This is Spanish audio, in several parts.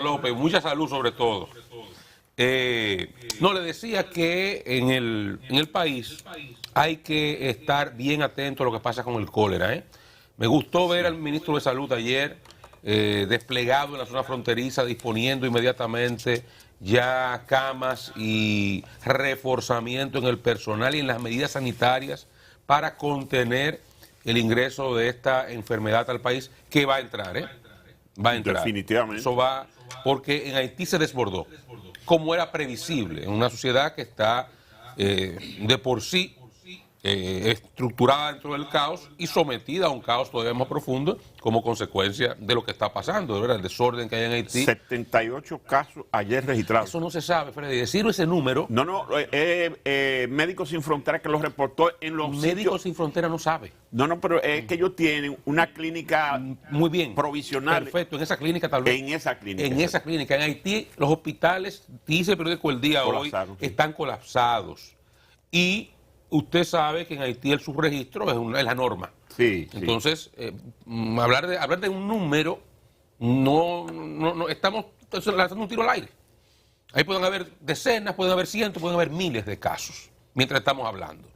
López, mucha salud sobre todo. No, le decía que en el país hay que estar bien atento a lo que pasa con el cólera. Me gustó ver al ministro de Salud ayer desplegado en la zona fronteriza, disponiendo inmediatamente ya camas y reforzamiento en el personal y en las medidas sanitarias para contener el ingreso de esta enfermedad al país, que va a entrar, va a entrar. Definitivamente. Eso va, porque en Haití se desbordó, como era previsible, en una sociedad que está de por sí estructurada dentro del caos y sometida a un caos todavía más profundo como consecuencia de lo que está pasando, ¿verdad? El desorden que hay en Haití. 78 casos ayer registrados. Eso no se sabe, Freddy. Decir ese número... No, Médicos Sin Fronteras que lo reportó en los Médicos Sin Fronteras no sabe. No, pero es que ellos tienen una clínica muy bien, provisional. Perfecto, en esa clínica tal vez. En esa clínica. En esa clínica. En Haití los hospitales, dice el periódico El Día colapsados, hoy, sí, están colapsados. Y usted sabe que en Haití el subregistro es la norma. Sí. Entonces, hablar de un número, no estamos lanzando un tiro al aire. Ahí pueden haber decenas, pueden haber cientos, pueden haber miles de casos, mientras estamos hablando.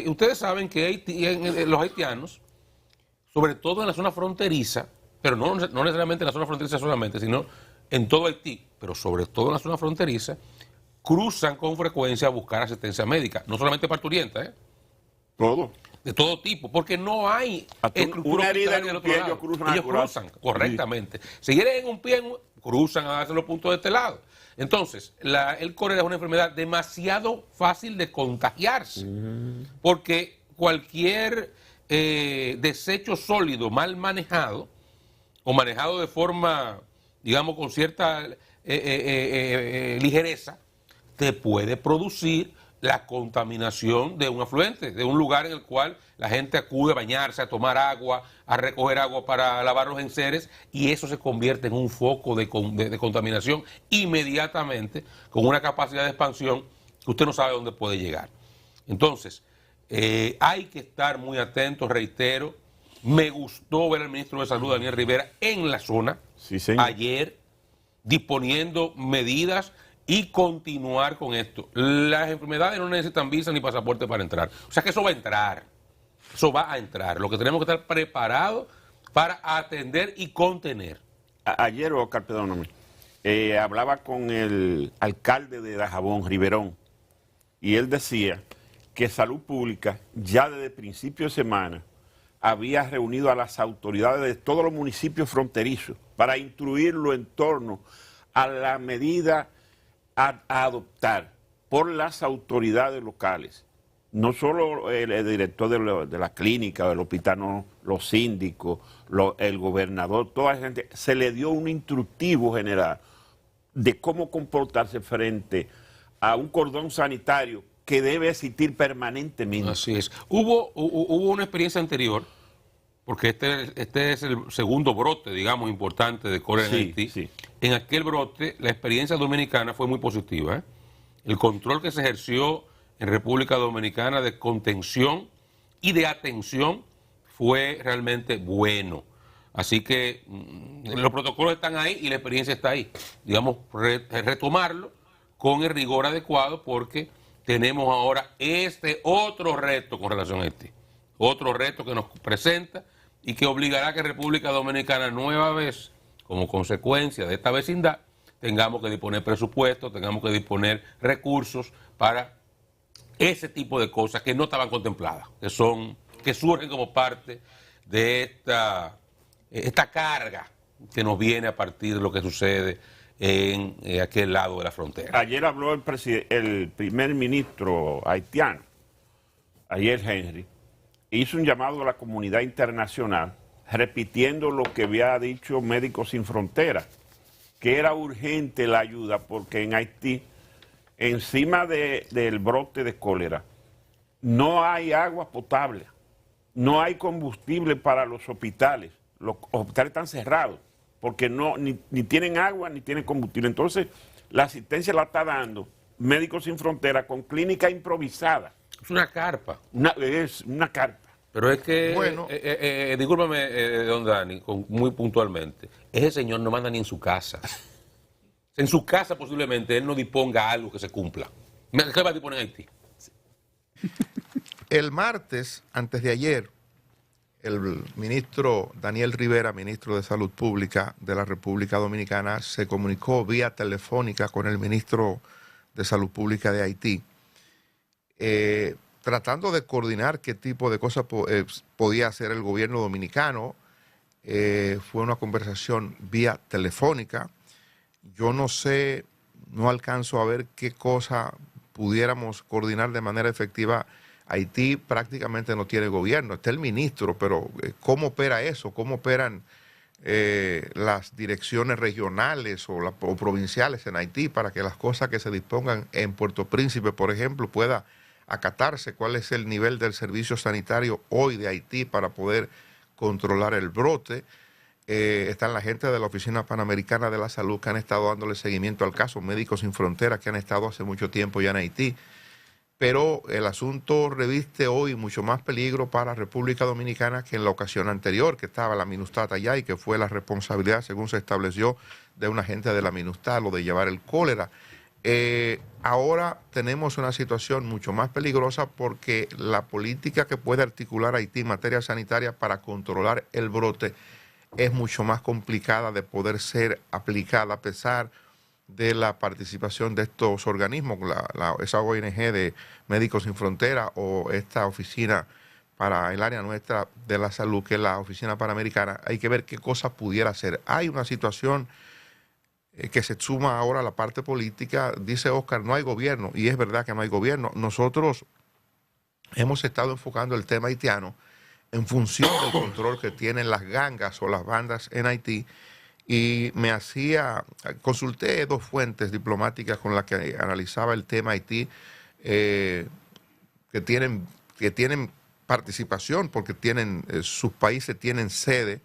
Ustedes saben que los haitianos, sobre todo en la zona fronteriza, pero no necesariamente en la zona fronteriza solamente, sino en todo Haití, pero sobre todo en la zona fronteriza, cruzan con frecuencia a buscar asistencia médica, no solamente parturienta, todo. De todo tipo, porque no hay una herida en un pie, ellos cruzan correctamente. Sí. Si hieren en un pie, cruzan a darse los puntos de este lado. Entonces, el cólera es una enfermedad demasiado fácil de contagiarse, porque cualquier desecho sólido mal manejado, o manejado de forma, digamos, con cierta ligereza, te puede producir la contaminación de un afluente, de un lugar en el cual la gente acude a bañarse, a tomar agua, a recoger agua para lavar los enseres, y eso se convierte en un foco de contaminación inmediatamente, con una capacidad de expansión que usted no sabe dónde puede llegar. Entonces, hay que estar muy atentos, reitero. Me gustó ver al ministro de Salud, Daniel Rivera, en la zona, sí, ayer, disponiendo medidas y continuar con esto. Las enfermedades no necesitan visa ni pasaporte para entrar. O sea que eso va a entrar. Eso va a entrar. Lo que tenemos que estar preparados para atender y contener. Ayer, Oscar, perdóname, hablaba con el alcalde de Dajabón, Riverón, y él decía que Salud Pública ya desde principio de semana había reunido a las autoridades de todos los municipios fronterizos para instruirlo en torno a la medida a adoptar por las autoridades locales, no solo el director de la clínica, del hospital, no, los síndicos, el gobernador, toda la gente, se le dio un instructivo general de cómo comportarse frente a un cordón sanitario que debe existir permanentemente. Así es. Hubo una experiencia anterior, porque este es el segundo brote, digamos, importante de cólera en Haití. Sí. En aquel brote, la experiencia dominicana fue muy positiva. El control que se ejerció en República Dominicana de contención y de atención fue realmente bueno. Así que los protocolos están ahí y la experiencia está ahí. Digamos, retomarlo con el rigor adecuado, porque tenemos ahora otro reto con relación a Haití. Otro reto que nos presenta y que obligará a que República Dominicana nueva vez, como consecuencia de esta vecindad, tengamos que disponer presupuestos, tengamos que disponer recursos para ese tipo de cosas que no estaban contempladas, que surgen como parte de esta carga que nos viene a partir de lo que sucede en aquel lado de la frontera. Ayer habló el primer ministro haitiano, ayer Henry, hizo un llamado a la comunidad internacional, repitiendo lo que había dicho Médicos Sin Fronteras, que era urgente la ayuda, porque en Haití, encima del brote de cólera, no hay agua potable, no hay combustible para los hospitales están cerrados, porque ni tienen agua ni tienen combustible. Entonces, la asistencia la está dando Médicos Sin Fronteras con clínica improvisada. Es una carpa. Es una carpa. Pero es que, Bueno, discúlpame, don Dani, muy puntualmente, ese señor no manda ni en su casa. En su casa posiblemente él no disponga algo que se cumpla. ¿Qué va a disponer en Haití? el martes, antes de ayer, el ministro Daniel Rivera, ministro de Salud Pública de la República Dominicana, se comunicó vía telefónica con el ministro de Salud Pública de Haití, tratando de coordinar qué tipo de cosas podía hacer el gobierno dominicano. Fue una conversación vía telefónica. Yo no sé, no alcanzo a ver qué cosa pudiéramos coordinar de manera efectiva. Haití prácticamente no tiene gobierno, está el ministro, pero ¿cómo opera eso? ¿Cómo operan las direcciones regionales o provinciales en Haití para que las cosas que se dispongan en Puerto Príncipe, por ejemplo, pueda acatarse? ¿Cuál es el nivel del servicio sanitario hoy de Haití para poder controlar el brote? Están la gente de la Oficina Panamericana de la Salud que han estado dándole seguimiento al caso, Médicos Sin Fronteras que han estado hace mucho tiempo ya en Haití. Pero el asunto reviste hoy mucho más peligro para República Dominicana que en la ocasión anterior, que estaba la MINUSTAH allá y que fue la responsabilidad, según se estableció, de un agente de la MINUSTAH, lo de llevar el cólera. Ahora tenemos una situación mucho más peligrosa porque la política que puede articular Haití en materia sanitaria para controlar el brote es mucho más complicada de poder ser aplicada a pesar de la participación de estos organismos, esa ONG de Médicos Sin Fronteras o esta oficina para el área nuestra de la salud, que es la Oficina Panamericana. Hay que ver qué cosas pudiera hacer. Hay una situación que se suma ahora a la parte política. Dice Oscar, no hay gobierno, y es verdad que no hay gobierno. Nosotros hemos estado enfocando el tema haitiano en función del control que tienen las gangas o las bandas en Haití, y consulté dos fuentes diplomáticas con las que analizaba el tema Haití, que tienen participación porque sus países tienen sede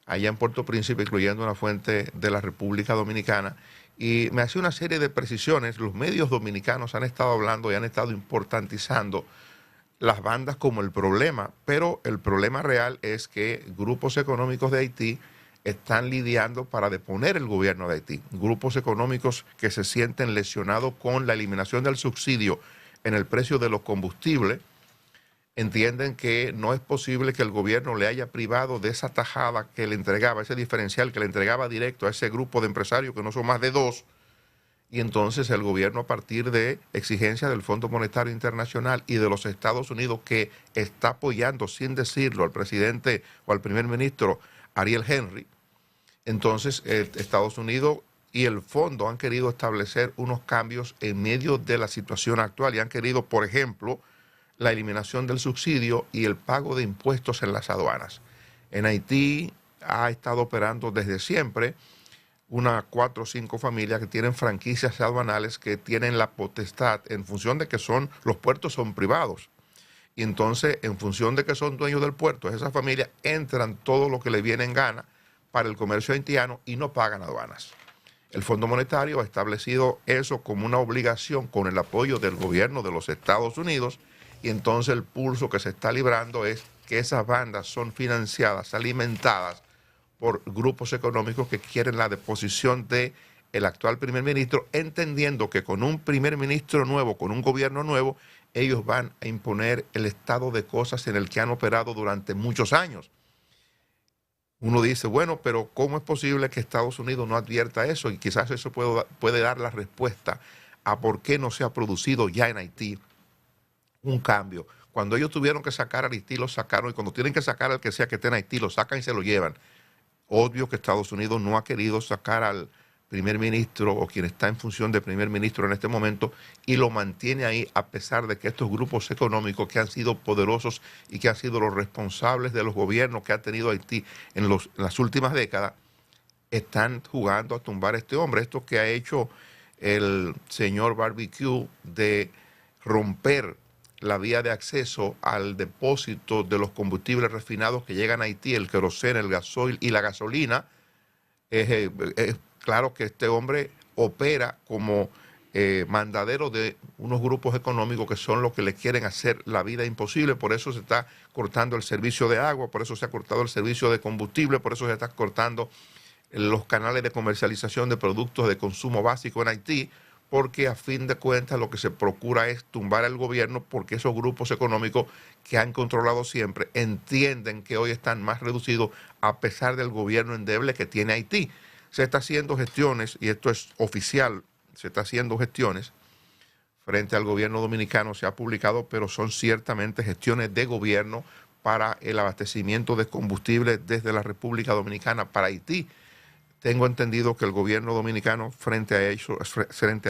allá en Puerto Príncipe, incluyendo una fuente de la República Dominicana, y me hacía una serie de precisiones. Los medios dominicanos han estado hablando y han estado importantizando las bandas como el problema, pero el problema real es que grupos económicos de Haití están lidiando para deponer el gobierno de Haití. Grupos económicos que se sienten lesionados con la eliminación del subsidio en el precio de los combustibles, entienden que no es posible que el gobierno le haya privado de esa tajada que le entregaba, ese diferencial que le entregaba directo a ese grupo de empresarios que no son más de dos. Y entonces el gobierno, a partir de exigencias del Fondo Monetario Internacional y de los Estados Unidos, que está apoyando sin decirlo al presidente o al primer ministro Ariel Henry, entonces Estados Unidos y el fondo han querido establecer unos cambios en medio de la situación actual y han querido, por ejemplo, la eliminación del subsidio y el pago de impuestos en las aduanas. En Haití ha estado operando desde siempre unas 4 o 5 familias que tienen franquicias aduanales que tienen la potestad, en función de que los puertos son privados. Y entonces, en función de que son dueños del puerto, esas familias entran todo lo que le viene en gana para el comercio haitiano y no pagan aduanas. El Fondo Monetario ha establecido eso como una obligación con el apoyo del gobierno de los Estados Unidos, y entonces el pulso que se está librando es que esas bandas son financiadas, alimentadas por grupos económicos que quieren la deposición del actual primer ministro, entendiendo que con un primer ministro nuevo, con un gobierno nuevo, ellos van a imponer el estado de cosas en el que han operado durante muchos años. Uno dice, bueno, pero ¿cómo es posible que Estados Unidos no advierta eso? Y quizás eso puede dar la respuesta a por qué no se ha producido ya en Haití un cambio. Cuando ellos tuvieron que sacar a Haití, lo sacaron, y cuando tienen que sacar al que sea que esté en Haití, lo sacan y se lo llevan. Obvio que Estados Unidos no ha querido sacar al primer ministro o quien está en función de primer ministro en este momento, y lo mantiene ahí a pesar de que estos grupos económicos que han sido poderosos y que han sido los responsables de los gobiernos que ha tenido Haití en las últimas décadas, están jugando a tumbar a este hombre. Esto que ha hecho el señor Barbecue de romper la vía de acceso al depósito de los combustibles refinados que llegan a Haití, el queroseno, el gasoil y la gasolina, es claro que este hombre opera como mandadero de unos grupos económicos que son los que le quieren hacer la vida imposible. Por eso se está cortando el servicio de agua, por eso se ha cortado el servicio de combustible, por eso se está cortando los canales de comercialización de productos de consumo básico en Haití, porque a fin de cuentas lo que se procura es tumbar al gobierno, porque esos grupos económicos que han controlado siempre entienden que hoy están más reducidos a pesar del gobierno endeble que tiene Haití. Se está haciendo gestiones, y esto es oficial, se está haciendo gestiones frente al gobierno dominicano, se ha publicado, pero son ciertamente gestiones de gobierno para el abastecimiento de combustible desde la República Dominicana para Haití. Tengo entendido que el gobierno dominicano frente a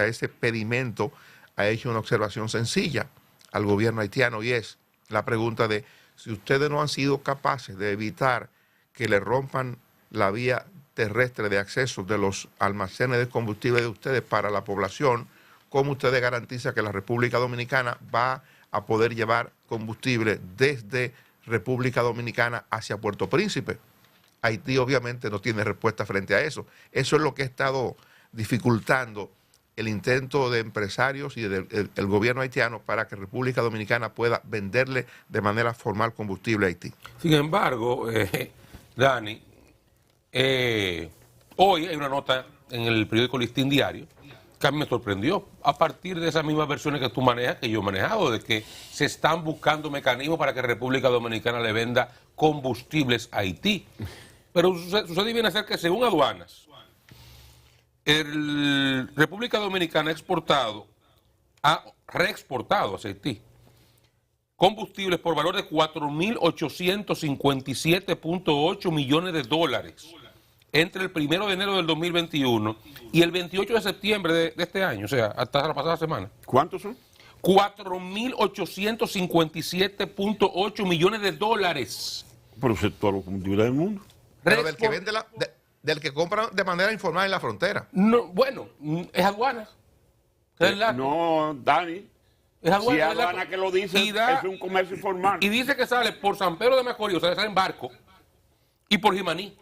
ese pedimento ha hecho una observación sencilla al gobierno haitiano, y es la pregunta de si ustedes no han sido capaces de evitar que le rompan la vía terrestre de acceso de los almacenes de combustible de ustedes para la población, ¿cómo ustedes garantizan que la República Dominicana va a poder llevar combustible desde República Dominicana hacia Puerto Príncipe? Haití obviamente no tiene respuesta frente a eso. Eso es lo que ha estado dificultando el intento de empresarios y del gobierno haitiano para que República Dominicana pueda venderle de manera formal combustible a Haití. Sin embargo, Dani, hoy hay una nota en el periódico Listín Diario que a mí me sorprendió, a partir de esas mismas versiones que tú manejas, que yo he manejado, de que se están buscando mecanismos para que República Dominicana le venda combustibles a Haití. Pero sucede bien hacer que según aduanas, República Dominicana ha reexportado a Haití combustibles por valor de 4.857.8 millones de dólares entre el 1 de enero del 2021 y el 28 de septiembre de este año, o sea, hasta la pasada semana. ¿Cuántos son? 4.857.8 millones de dólares. Pero es todos los combustibles del mundo. Pero del que vende del que compra de manera informal en la frontera. No, bueno, es aduana. No, Dani. Es aduana, si es aduana que lo dice, es un comercio informal. Y dice que sale por San Pedro de Macorís, o sea, sale en barco, y por Jimaní.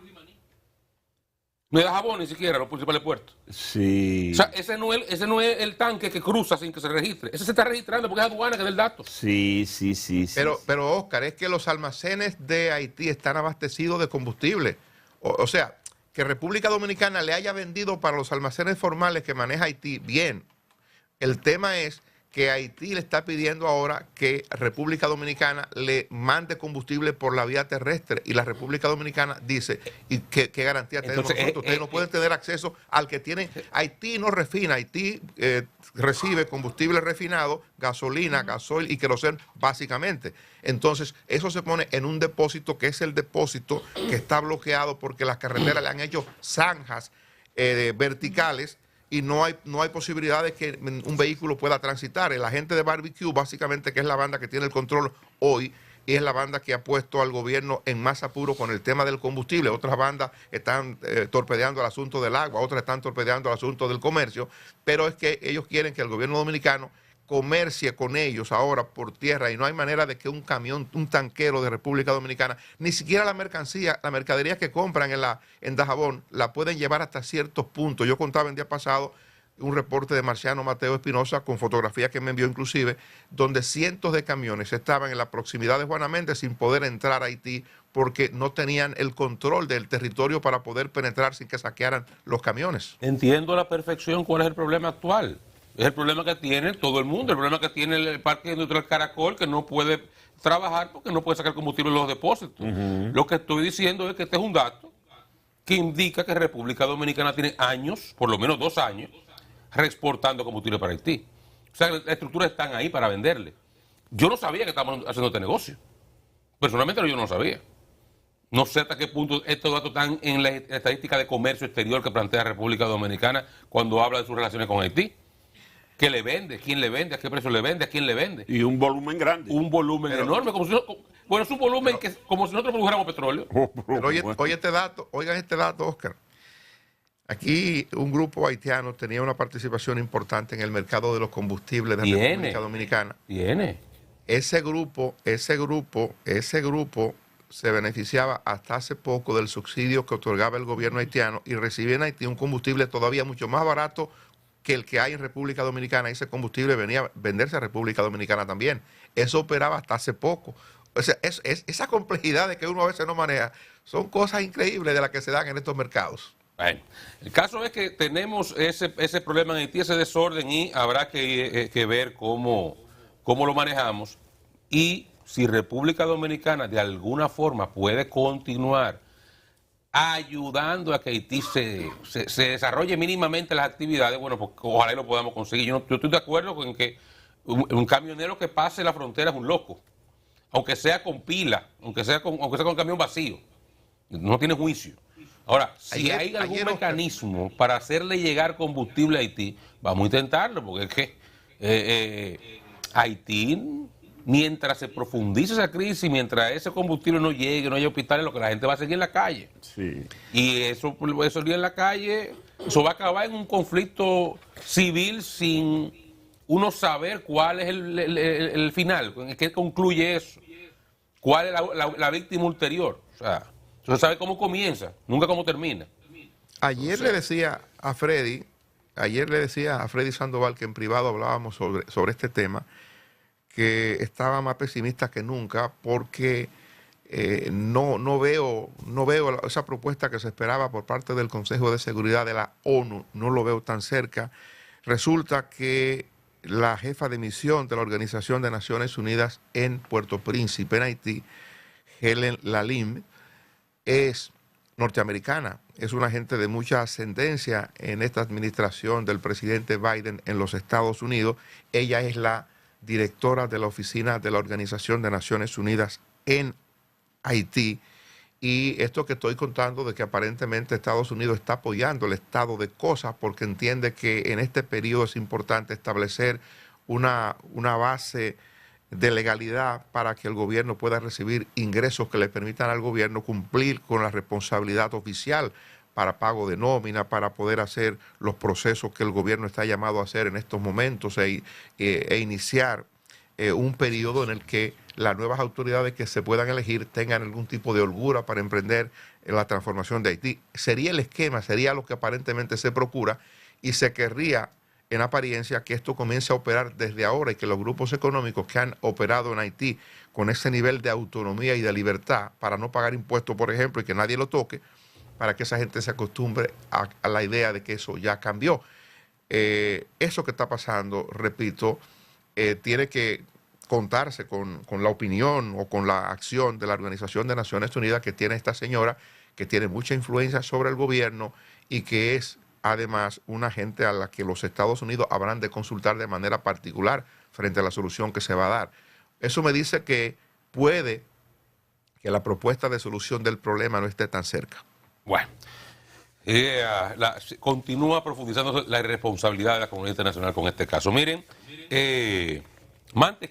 No es Dajabón ni siquiera, los principales puertos. Sí. O sea, ese no es el tanque que cruza sin que se registre. Ese se está registrando porque es aduana que da el dato. Sí. Pero Oscar, es que los almacenes de Haití están abastecidos de combustible. O sea, que República Dominicana le haya vendido para los almacenes formales que maneja Haití, bien. El tema es que Haití le está pidiendo ahora que República Dominicana le mande combustible por la vía terrestre, y la República Dominicana dice, ¿y qué garantía tenemos nosotros? Ustedes no pueden tener acceso al que tienen. Haití no refina, Haití recibe combustible refinado, gasolina, gasoil y queroseno básicamente. Entonces, eso se pone en un depósito que es el depósito que está bloqueado porque las carreteras le han hecho zanjas verticales, y no hay posibilidad de que un vehículo pueda transitar. El agente de Barbecue, básicamente, que es la banda que tiene el control hoy, y es la banda que ha puesto al gobierno en más apuro con el tema del combustible. Otras bandas están torpedeando el asunto del agua, otras están torpedeando el asunto del comercio, pero es que ellos quieren que el gobierno dominicano comercie con ellos ahora por tierra, y no hay manera de que un camión, un tanquero de República Dominicana, ni siquiera la mercadería que compran en Dajabón, la pueden llevar hasta ciertos puntos. Yo contaba el día pasado un reporte de Marciano Mateo Espinosa, con fotografía que me envió inclusive, donde cientos de camiones estaban en la proximidad de Juana Méndez sin poder entrar a Haití porque no tenían el control del territorio para poder penetrar sin que saquearan los camiones. Entiendo a la perfección cuál es el problema actual. Es el problema que tiene todo el mundo, el problema que tiene el Parque Industrial Caracol, que no puede trabajar porque no puede sacar combustible en los depósitos. Lo que estoy diciendo es que este es un dato que indica que República Dominicana tiene años, por lo menos 2 años, reexportando combustible para Haití. O sea, las estructuras están ahí para venderle. Yo no sabía que estábamos haciendo este negocio. Personalmente yo no lo sabía. No sé hasta qué punto estos datos están en la estadística de comercio exterior que plantea República Dominicana cuando habla de sus relaciones con Haití. ¿Qué le vende? ¿Quién le vende? ¿A qué precio le vende? ¿A quién le vende? Y un volumen grande. Un volumen enorme. Como si es un volumen como si nosotros produjéramos petróleo. Pero oigan este dato, Oscar. Aquí un grupo haitiano tenía una participación importante en el mercado de los combustibles de República Dominicana. Ese grupo se beneficiaba hasta hace poco del subsidio que otorgaba el gobierno haitiano, y recibía en Haití un combustible todavía mucho más barato que el que hay en República Dominicana, ese combustible venía a venderse a República Dominicana también. Eso operaba hasta hace poco. O sea, esa complejidad de que uno a veces no maneja, son cosas increíbles de las que se dan en estos mercados. Bueno, el caso es que tenemos ese problema en Haití, ese desorden, y habrá que ver cómo lo manejamos y si República Dominicana de alguna forma puede continuar ayudando a que Haití se desarrolle mínimamente las actividades. Bueno, pues ojalá y lo podamos conseguir. Yo estoy de acuerdo con que un camionero que pase la frontera es un loco, aunque sea con pila, aunque sea con camión vacío, no tiene juicio. Ahora, si hay algún mecanismo para hacerle llegar combustible a Haití, vamos a intentarlo, porque es que Haití, mientras se profundice esa crisis, mientras ese combustible no llegue, no haya hospitales, lo que la gente va a seguir en la calle. Sí. Y eso en la calle, eso va a acabar en un conflicto civil sin uno saber cuál es el final, en qué concluye eso, cuál es la víctima ulterior. O sea, no sabe cómo comienza, nunca cómo termina. Ayer le decía a Freddy Sandoval, que en privado hablábamos sobre este tema, que estaba más pesimista que nunca porque no veo esa propuesta que se esperaba por parte del Consejo de Seguridad de la ONU, no lo veo tan cerca. Resulta que la jefa de misión de la Organización de Naciones Unidas en Puerto Príncipe, en Haití, Helen Lalim, es norteamericana, es una gente de mucha ascendencia en esta administración del presidente Biden en los Estados Unidos. Ella es la directora de la oficina de la Organización de Naciones Unidas en Haití, y esto que estoy contando de que aparentemente Estados Unidos está apoyando el estado de cosas porque entiende que en este periodo es importante establecer una base de legalidad para que el gobierno pueda recibir ingresos que le permitan al gobierno cumplir con la responsabilidad oficial para pago de nómina, para poder hacer los procesos que el gobierno está llamado a hacer en estos momentos e iniciar un periodo en el que las nuevas autoridades que se puedan elegir tengan algún tipo de holgura para emprender la transformación de Haití. Sería el esquema, sería lo que aparentemente se procura, y se querría en apariencia que esto comience a operar desde ahora y que los grupos económicos que han operado en Haití con ese nivel de autonomía y de libertad para no pagar impuestos, por ejemplo, y que nadie lo toque, para que esa gente se acostumbre a la idea de que eso ya cambió. Eso que está pasando, repito, tiene que contarse con la opinión o con la acción de la Organización de Naciones Unidas que tiene esta señora, que tiene mucha influencia sobre el gobierno y que es además una gente a la que los Estados Unidos habrán de consultar de manera particular frente a la solución que se va a dar. Eso me dice que puede que la propuesta de solución del problema no esté tan cerca. Bueno, continúa profundizando la irresponsabilidad de la comunidad internacional con este caso. Miren, Mante